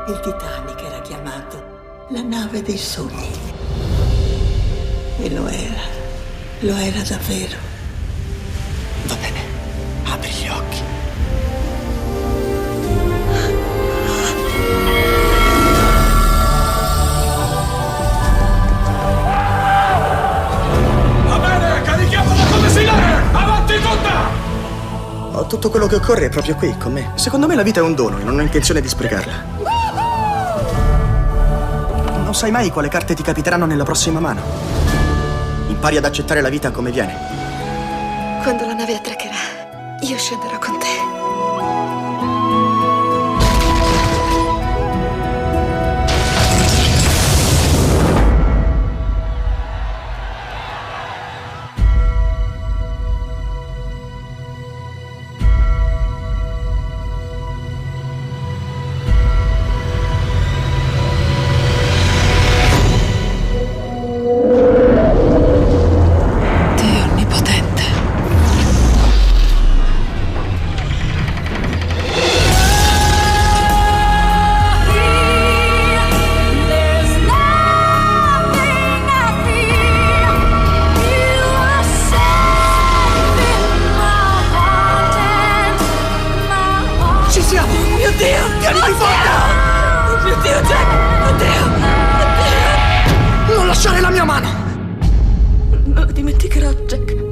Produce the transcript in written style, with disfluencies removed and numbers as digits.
Il Titanic era chiamato la nave dei sogni. E lo era davvero. Va bene, apri gli occhi. Va bene, carichiamola come si deve! Avanti tutta! Ho tutto quello che occorre proprio qui, con me. Secondo me la vita è un dono e non ho intenzione di sprecarla. Non sai mai quale carte ti capiteranno nella prossima mano. Impari ad accettare la vita come viene. Quando la nave attraccherà, io scenderò con te. Dio onnipotente. Ci siamo! Mio Dio! Tieni di forza! Mio Dio, Jack! Mio Dio! Non lasciare la mia mano! Non lo dimenticherò, Jack.